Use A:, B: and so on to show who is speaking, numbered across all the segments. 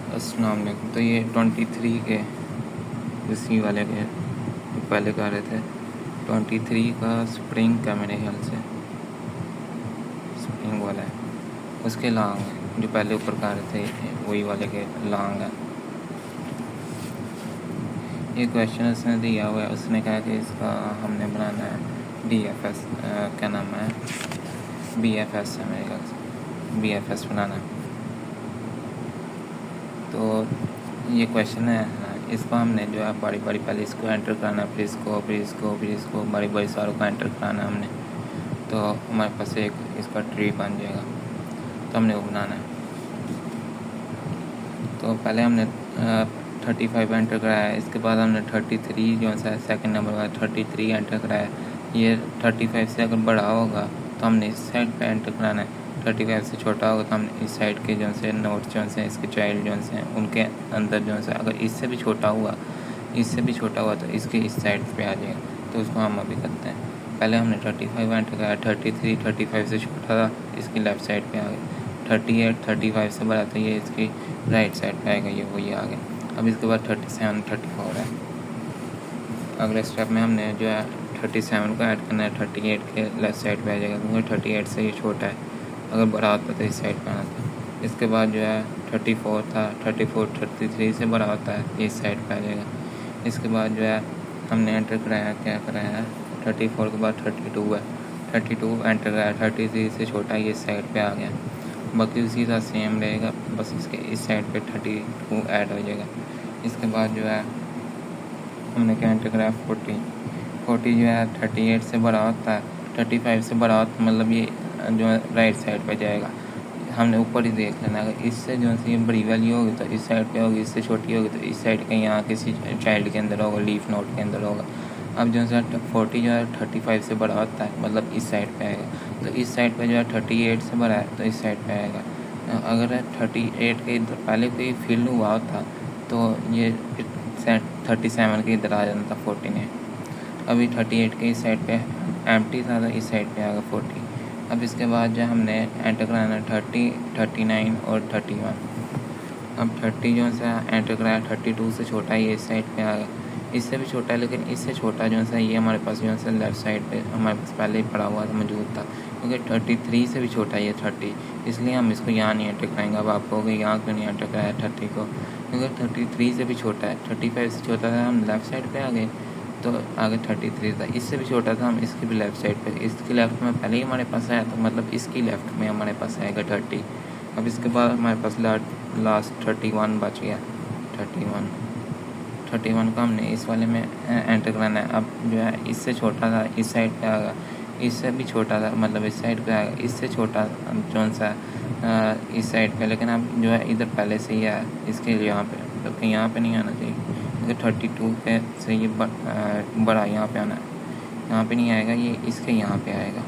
A: अस्सलाम वालेकुम। तो ये 23 के इसी वाले के पहले कह रहे थे 23 का स्प्रिंग का मेरे ख्याल से स्प्रिंग वाला है, उसके लॉन्ग है। जो पहले ऊपर कह रहे थे वही वाले के लॉन्ग है। ये क्वेश्चन उसने दिया हुआ है, उसने कहा कि इसका हमने बनाना है DFS, क्या नाम है, BFS है मेरे ख्याल से, BFS बनाना है। तो ये क्वेश्चन है, इसको हमने जो है बारी बारी पहले इसको एंटर कराना है, फिर इसको बारी बारी सारों को एंटर कराना है हमने। तो हमारे पास एक इसका ट्री बन जाएगा। तो हमने वो बनाना है। तो पहले हमने 35 एंटर कराया, इसके बाद हमने 33 जो है सेकंड नंबर वाला 33 एंटर कराया। ये 35 से अगर बड़ा होगा तो हमने इस साइड पे एंटर कराना है, 35 से छोटा होगा तो हमने इस साइड के जो से नोट्स जो हैं इसके चाइल्ड जो हैं उनके अंदर जो है अगर इससे भी छोटा हुआ तो इसके इस साइड पे आ जाएगा। तो उसको हम अभी करते हैं। पहले हमने 35 एंटर कराया, 33 35 से छोटा था, इसकी लेफ़्ट साइड पे आ गया। 38 35 से बड़ा था, ये इसकी राइट साइड पे आएगा, ये वही आ गया। अब इसके बाद 37 34 है। अगले स्टेप में हमने जो है 37 को ऐड करना है, 38 के लेफ्ट साइड पे आ जाएगा, क्योंकि 38 से ये छोटा है। अगर बड़ा होता तो इस साइड पे आना था। इसके बाद जो है 34 था, 34 33 से बड़ा होता है, इस साइड पे आ जाएगा। इसके बाद जो है हमने एंटर कराया, क्या कराया, 34 के बाद 32 है, 32 एंटर कराया, 33 से छोटा है, ये इस साइड पे आ गया। बाकी उसी तरह सेम रहेगा, बस इसके इस साइड पे 32 ऐड हो जाएगा। इसके बाद जो है हमने क्या एंटर कराया, 40 जो है 38 से बड़ा होता है, 35 से बड़ा होता है, मतलब ये जो है राइट साइड पे जाएगा। हमने ऊपर ही देख लेना, अगर इससे जो है ये बड़ी वैल्यू होगी तो इस साइड पे होगी, इससे छोटी होगी तो इस साइड के यहाँ किसी चाइल्ड के अंदर होगा, लीफ नोट के अंदर होगा। अब जो है 40 जो है 35 से बड़ा होता है, मतलब इस साइड पे आएगा। तो इस साइड पे जो है 38 से बड़ा है तो इस साइड पे आएगा। अगर 38 के इधर पहले कोई फिल हुआ होता तो ये 37 के इधर आ जाता था 40 ने। अभी 38 के इस साइड पे एम्प्टी था तो इस साइड पे आ गया 40। अब इसके बाद जो हमने एंटर कराना 30 39 और 31। अब 30 जो है एंटर कराया, 32 से छोटा है, ये इस साइड पे आ गया। इससे भी छोटा है, लेकिन इससे छोटा जो है ये हमारे पास जो है लेफ़्ट साइड पे हमारे पास पहले ही पड़ा हुआ था, मौजूद था, क्योंकि 33 से भी छोटा है ये 30, इसलिए हम इसको यहाँ नहीं एंटर कराएंगे। अब आप कहोगे यहाँ क्यों नहीं एंटर कराया 30 को, क्योंकि 33 से भी छोटा है, 35 से छोटा था, हम लेफ़्ट साइड पे आ गए तो आगे 33 था, इससे भी छोटा था, हम इसकी भी लेफ़्ट साइड पे, इसकी लेफ़्ट में पहले ही हमारे पास आया, तो मतलब इसकी लेफ़्ट में हमारे पास आएगा 30। अब इसके बाद हमारे पास लास्ट 31 बच गया। 31 को हमने इस वाले में एंटर कराना है। अब जो है इससे छोटा था, इस साइड पे आएगा, इससे भी छोटा था, मतलब इस साइड पे आएगा, इससे छोटा कौन सा इस साइड पे, लेकिन अब जो है इधर पहले से ही है, इसके लिए यहाँ पे, तो यहाँ पे नहीं आना चाहिए, क्योंकि 32 पे से ये बड़ा यहाँ पे आना है, यहाँ पे नहीं आएगा, ये इसके यहाँ पे आएगा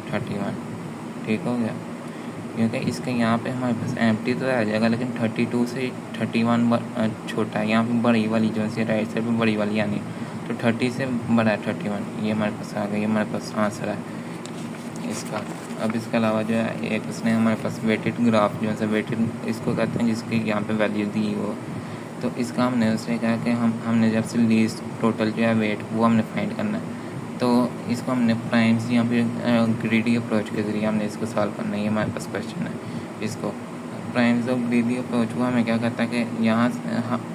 A: 31। ठीक हो गया, क्योंकि इसके यहाँ पे हमारे पास एम्प्टी तो आ जाएगा, लेकिन 32 से 31 छोटा है, यहाँ पे बड़ी वाली जो है राइट साइड पे बड़ी वाली आनी, तो 30 से बड़ा है 31, ये हमारे पास आ गया, ये हमारे पास आंसर है इसका। अब इसके अलावा जो है एक उसने हमारे पास वेटेड ग्राफ जो है वेटेड इसको कहते हैं, जिसकी यहाँ पे वैल्यू दी हो, तो इसका हमने उसने कहा कि हमने जब से लीस्ट टोटल जो है वेट वो हमने फाइंड करना है। तो इसको हमने प्राइम्स यहाँ पे ग्रीडी अप्रोच के ज़रिए हमने इसको सॉल्व करना है, ये हमारे पास क्वेश्चन है। इसको प्राइम्स ऑफ ग्रीडी अप्रोच वो हमें क्या कहता है कि यहाँ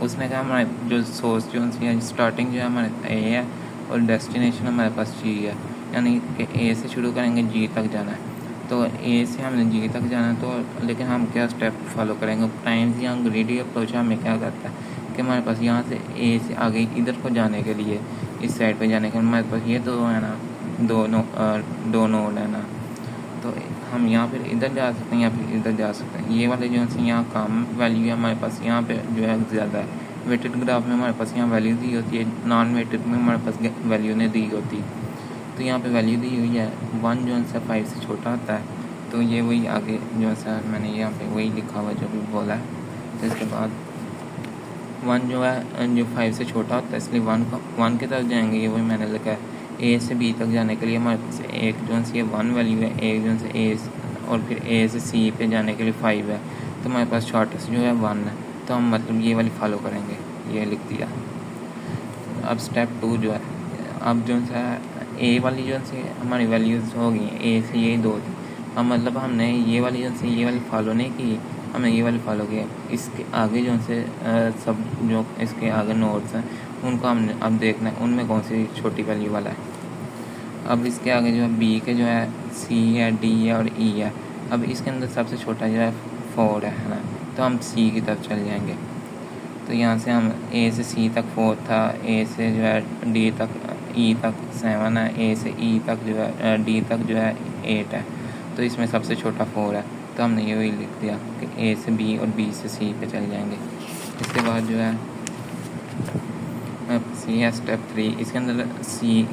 A: उसने कहा हमारे जो सोर्स जो है स्टार्टिंग जो है हमारे ए है और डेस्टिनेशन हमारे पास जी है, यानी कि ए से शुरू करेंगे जी तक जाना है, तो ए से हमने जी तक जाना है। तो लेकिन हम क्या स्टेप फॉलो करेंगे, प्राइम्स या ग्रीडी अप्रोच हमें क्या करता है कि हमारे पास यहाँ से ए से आगे इधर को जाने के लिए, इस साइड पे जाने के लिए हमारे पास ये दो है ना, दो नोड है ना, तो हम यहाँ फिर इधर जा सकते हैं या फिर इधर जा सकते हैं। ये वाले जो है यहाँ कम वैल्यू है हमारे पास, यहाँ पे जो है ज़्यादा है। वेटेड ग्राफ में हमारे पास यहाँ वैल्यू दी होती है, नॉन वेटेड में हमारे पास वैल्यू नहीं दी होती, तो यहाँ पे वैल्यू दी हुई है 1 जो है 5 से छोटा होता है, तो ये वही आगे जो है मैंने यहाँ पे वही लिखा हुआ जो भी बोला है। तो इसके बाद 1 जो है जो 5 से छोटा होता है, इसलिए 1 की तरफ जाएंगे, ये वही मैंने लिखा है। ए से बी तक जाने के लिए हमारे पास एक जो है ये 1 वैल्यू है, एक जो है ए और फिर ए से सी पे जाने के लिए 5 है, तो हमारे पास शॉर्टेस्ट जो है 1 है। तो हम मतलब ये वाली फॉलो करेंगे, ये लिख दिया। अब स्टेप 2 जो है, अब जो सा ए वाली जो से हमारी वैल्यूज़ होगी, ए से ये 2 थी, अब मतलब हमने ये वाली जो से ये वाली फॉलो नहीं की, हमने ये वाली फॉलो किया। इसके आगे जो से सब जो इसके आगे नोड्स हैं उनको हमने अब देखना है उनमें कौन सी छोटी वैल्यू वाला है। अब इसके आगे जो है बी के जो है सी है, डी है और ई है। अब इसके अंदर सबसे छोटा जो है 4 है ना, तो हम सी की तरफ चल जाएंगे। तो यहाँ से हम ए से सी तक 4 था, ए से जो है डी तक ई तक 7 है, ए से ई तक जो है डी तक जो है 8 है। तो इसमें सबसे छोटा 4 है, तो हमने ये वही लिख दिया कि ए से बी और बी से सी पे चल जाएंगे। इसके बाद जो है सी है स्टेप 3, इसके अंदर सी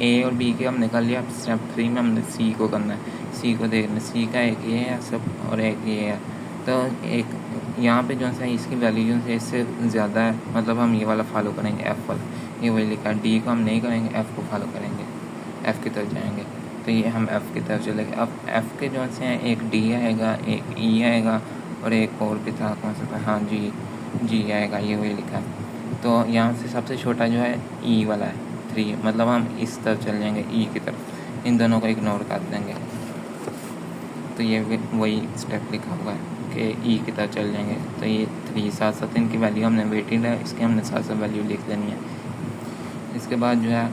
A: ए और बी के हमने कर लिया। अब स्टेप 3 में हमने सी को करना है, सी को देखना। सी का एक ये है सब और एक ये है, तो एक यहाँ पे जो है इसकी वैल्यू जो है इससे ज़्यादा है, मतलब हम ये वाला फॉलो करेंगे, एफ़ वाला, ये वही लिखा है। डी को हम नहीं करेंगे, एफ़ को फॉलो करेंगे, एफ़ की तरफ जाएंगे। तो ये हम एफ़ की तरफ चलेंगे। अब एफ़ के जो है एक डी आएगा, एक ई आएगा और एक और भी था, कौन सा था, हाँ जी आएगा, ये वही लिखा है। तो यहाँ से सबसे छोटा जो है ई वाला है 3, मतलब हम इस तरफ चल जाएंगे, ई की तरफ, इन दोनों को इग्नोर कर देंगे। तो ये वही स्टेप लिखा हुआ है कि ई की तरफ चल जाएंगे। तो ये 3 साथ इनकी वैल्यू हमने वेटेड है, इसके हमने साथ वैल्यू लिख लेनी है। इसके बाद जो है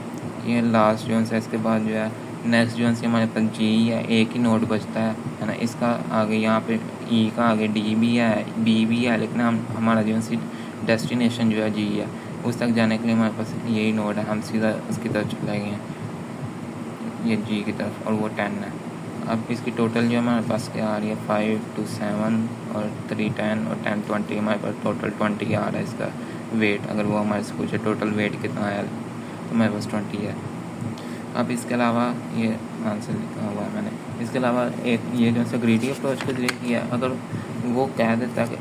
A: ये लास्ट जो है, इसके बाद जो है नेक्स्ट जो है हमारे पास जी है, एक ही नोड बचता है ना। इसका आगे यहाँ पे ई का आगे डी भी है, बी भी है, लेकिन हमारा जो है डेस्टिनेशन जो है जी है, उस तक जाने के लिए हमारे पास यही नोड है, हम सीधा उसकी तरफ चले गए हैं, ये जी की तरफ, और वो 10 है। अब इसकी टोटल जो हमारे पास क्या आ रही है, 5 2 7 और 3 10 और 10 20, हमारे पास टोटल 20 आ रहा है इसका वेट। अगर वो हमारे से पूछे टोटल वेट कितना आया तो हमारे पास 20 है। अब इसके अलावा ये आंसर लिखा हुआ है मैंने। इसके अलावा एक ये जो है ग्रीडी अप्रोच के लिए किया, अगर वो कह देता कि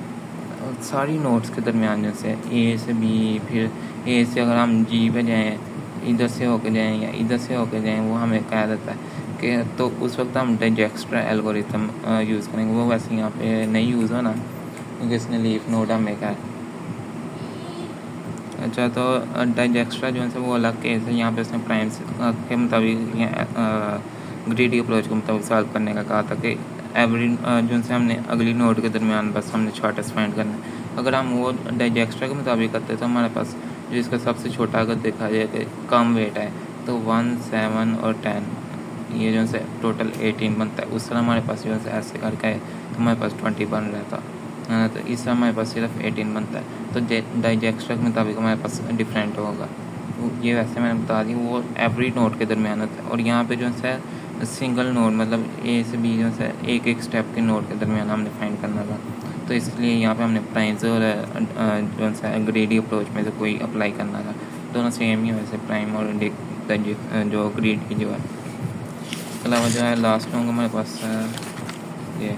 A: सारी नोट्स के दरमियान जैसे ए से बी, फिर ए से अगर हम जी पे जाएँ, इधर से होके जाएँ या इधर से होके जाएँ, वो हमें कह देता है कि तो उस वक्त हम डाइजेक्स्ट्रा एल्गोरिथम यूज़ करेंगे। वो वैसे यहाँ पे नहीं यूज़ हो ना, क्योंकि इसने लीफ नोड हमें कहा है। अच्छा, तो डाइजेक्स्ट्रा जो है वो अलग केस है, यहाँ पे उसने प्राइम्स के मुताबिक ग्रीडी अप्रोच के मुताबिक सॉल्व करने का कहा था कि एवरी जो है हमने अगली नोड के दरमियान बस हमने शॉर्टेस्ट फाइंड करना है। अगर हम वो डाइजेक्स्ट्रा के मुताबिक करते तो हमारे पास जो इसका सबसे छोटा अगर देखा जाए कि कम वेट है तो 1 7 और 10, ये जो है टोटल 18 बनता है। उस तरह हमारे पास जो है ऐसे करके है तो हमारे पास 20 बन रहा था, तो इस तरह हमारे पास सिर्फ 18 बनता है। तो डाइजेक्स्ट्रा के मुताबिक हमारे पास डिफरेंट होगा। ये वैसे मैंने बता दी, वो एवरी नोड के दरमियान होता है। और यहाँ पे जो है सिंगल नोड, मतलब ए से बी जो है एक एक स्टेप के नोड के दरमियान हमने फाइंड करना था। तो इसलिए यहाँ पे हमने प्राइम्स और जो है ग्रीडी अप्रोच में से कोई अप्लाई करना था। दोनों सेम ही है वैसे, प्राइम और जो ग्रीड की जो है। इसके अलावा जो है लास्ट होंगे हमारे पास ये,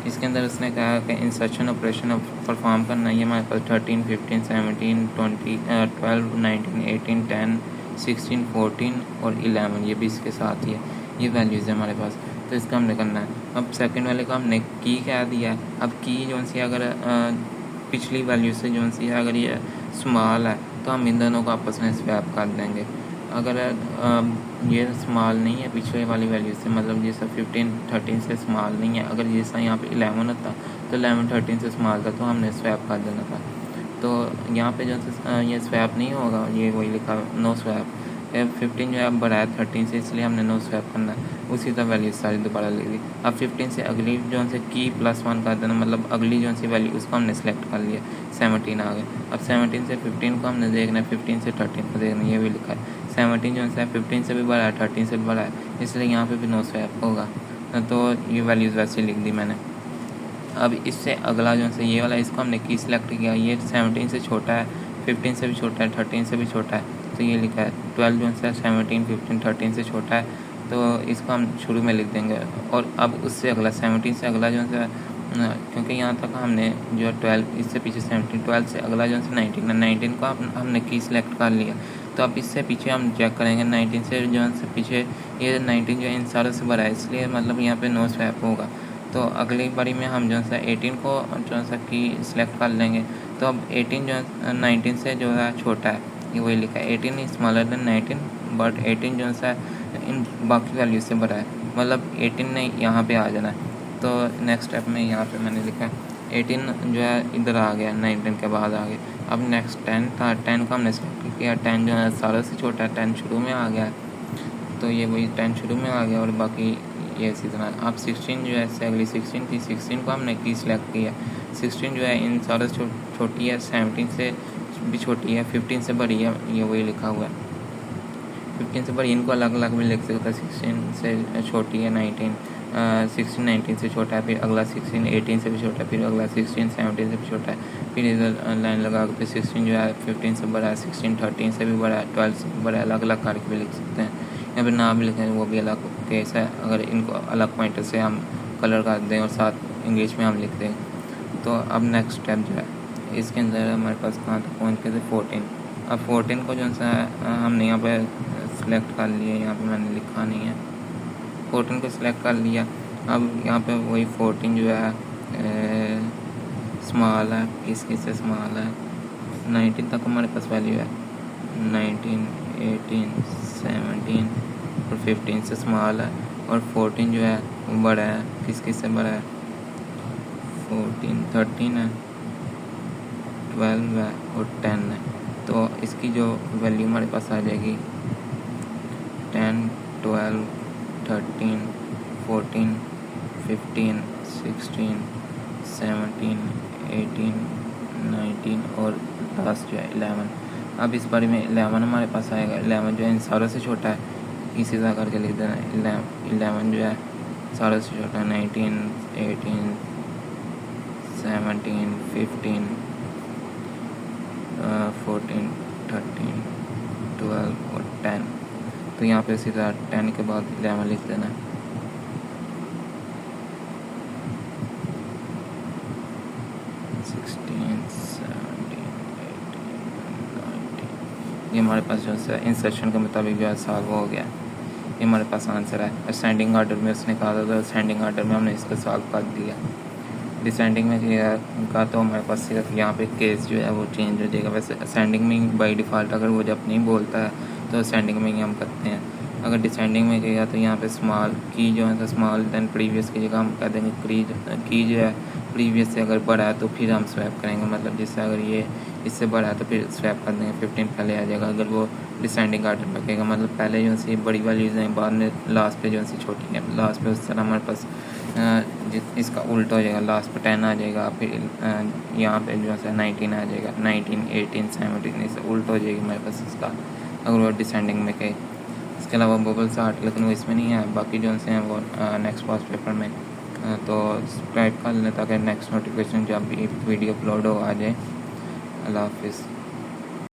A: इसके अंदर उसने कहा कि इंसर्शन ऑपरेशन परफॉर्म करना। ये हमारे पास 13 15 17 20 12 19 18 10 16 14 और 11, ये भी इसके साथ ही है, ये वैल्यूज़ है हमारे पास। तो इसका हमने करना है। अब सेकंड वाले का हमने की कह दिया है। अब की जो सी अगर पिछली वैल्यू से जो सी अगर ये स्मॉल है तो हम इन दोनों को आपस में स्वैप कर देंगे। अगर ये स्मॉल नहीं है पिछले वाली वैल्यू से, मतलब जैसा 15 13 से स्मॉल नहीं है, अगर जैसा यहाँ पे 11 होता तो 11 13 से स्मॉल था तो हमने स्वैप कर देना था। तो यहाँ पे जो ये स्वैप नहीं होगा, ये वही लिखा नो स्वैप। 15 जो है अब बड़ा है 13 से, इसलिए हमने नो स्वैप करना है। उसी तरह वैल्यू सारी दोबारा लिख दी। अब 15 से अगली जो से की +1 कर देना, मतलब अगली जो सी वैल्यू उसको हमने सेलेक्ट कर लिया, 17 आ गए। अब 17 से 15 को हमने देखना है, 15 से 13 को देखना है, ये भी लिखा है। 17 जो है 15 से भी बड़ा है, 13 से भी बड़ा है, इसलिए यहाँ पे भी नो स्वैप होगा। तो ये वैल्यूज़ वैसे लिख दी मैंने। अब इससे अगला जो है ये वाला, इसको हमने की सिलेक्ट किया, ये 17 से छोटा है, 15 से भी छोटा है, 13 से भी छोटा है, तो ये लिखा है 12 जो है 17 15 13 से छोटा है, तो इसको हम शुरू में लिख देंगे। और अब उससे अगला 17 से अगला जो है, क्योंकि यहाँ तक हमने जो है 12, इससे पीछे 17, 12 से अगला जो है 19 को हमने की सिलेक्ट कर लिया। तो अब इससे पीछे हम चेक करेंगे 19 से जो है पीछे, ये 19 जो है इन सारों से बड़ा है, इसलिए मतलब यहाँ पे नो स्वैप होगा। तो अगली बारी में हम जो है 18 को जो है की सिलेक्ट कर लेंगे। तो अब 18 जो है 19 से जो है छोटा है, ये वही लिखा है 18 इज स्मॉलर देन 19, बट 18 जो है इन बाकी वैल्यू से बड़ा है, मतलब 18 ने यहाँ पे आ जाना है। तो नेक्स्ट स्टेप में यहाँ पे मैंने लिखा है 18 जो है इधर आ गया, 19 के बाद आ गया। अब नेक्स्ट 10 था, 10 को हमने सेलेक्ट किया, 10 जो है सारे से छोटा है, 10 शुरू में आ गया है, तो ये वही 10 शुरू में आ गया और बाकी ये इसी तरह। अब 16 जो है इससे अगली 16 थी, 16 को हमने की सिलेक्ट किया। 16 जो है इन सारे से छोटी है, 17 से भी छोटी है, 15 से बड़ी है, ये वही लिखा हुआ है। 15 से बड़ी, इनको अलग अलग भी लिख सकता है। 16 से छोटी है 19, 16 19 से छोटा है, फिर अगला 16 18 से भी छोटा है, फिर अगला 16 17 से भी छोटा है, फिर इधर लाइन लगा के फिर 16 जो है 15 से बड़ा है, 16 13 से भी बड़ा है, 12 से भी बड़ा है, अलग अलग करके भी लिख सकते हैं। यहाँ पे नाम भी लिखें, वो भी अलग केस है, अगर इनको अलग पॉइंटर से हम कलर कर दें और साथ इंग्लिश में हम लिख दें। तो अब नेक्स्ट स्टेप जो है इसके अंदर हमारे पास कहाँ तक पहुँच गए थे 14। अब 14 को जो है हमने यहाँ पे सिलेक्ट कर लिया, यहाँ पे मैंने लिखा नहीं है, 14 को सिलेक्ट कर लिया। अब यहाँ पे वही 14 जो है स्मॉल है, किस से स्मॉल है, 19 तक हमारे पास वैल्यू है, 19 18 17 और 15 से स्मॉल है, और 14 जो है वो बड़ा है, किस से बड़ा है, 14 13 है, 12 है और 10 है। तो इसकी जो वैल्यू हमारे पास आ जाएगी 10 12 13 14 15 16 17 18 19 और लास्ट जो है 11। अब इस बारे में 11 हमारे पास आएगा। 11 जो है इन सारों से छोटा है, इसी तरह करके लिख देना। 11 जो है सारों से छोटा है, 19 18 17 15 14 13 12 और 10। तो यहाँ पे सीधा 10 के बाद 11 लिख देना है। ये हमारे पास जो है इंसर्शन के मुताबिक जो है सॉल्व हो गया, ये हमारे पास आंसर है। असेंडिंग ऑर्डर में उसने कहा था, तो असेंडिंग ऑर्डर में हमने इसको सॉल्व कर दिया। डिसेंडिंग में किया का तो हमारे पास सिर्फ यहाँ पे केस जो है वो चेंज हो जाएगा। वैसे असेंडिंग में बाई डिफ़ॉल्ट अगर वो जब नहीं बोलता है तो असेंडिंग में ही हम करते हैं। अगर डिसेंडिंग में किया तो यहाँ पे स्मॉल की जो है स्मॉल देन प्रीवियस की जगह हम कह देंगे की जो है प्रीवियस से अगर बड़ा है तो फिर हम स्वैप करेंगे, मतलब जिससे अगर ये इससे बड़ा है तो फिर स्वैप कर देंगे, 15 पहले आ जाएगा। अगर वो डिसेंडिंग ऑर्डर में कहेगा, मतलब पहले जो सी बड़ी वैल्यूज़ हैं, बाद में लास्ट पे जो सी छोटी है, लास्ट पे उस तरह हमारे पास इसका उल्टा हो जाएगा, लास्ट पे 10 आ जाएगा, फिर यहाँ पे जो है 19 आ जाएगा, 19 18 17 इससे उल्टा हो जाएगी हमारे पास इसका, अगर वो डिसेंडिंग में कहे। इसके अलावा बबल्स आर्ट, लेकिन वो इसमें नहीं है, बाकी जो से हैं वो नेक्स्ट पास पेपर में। तो सब्सक्राइब कर लें ताकि नेक्स्ट नोटिफिकेशन जब भी वीडियो अपलोड हो आ जाए। अल्लाह हाफिज़।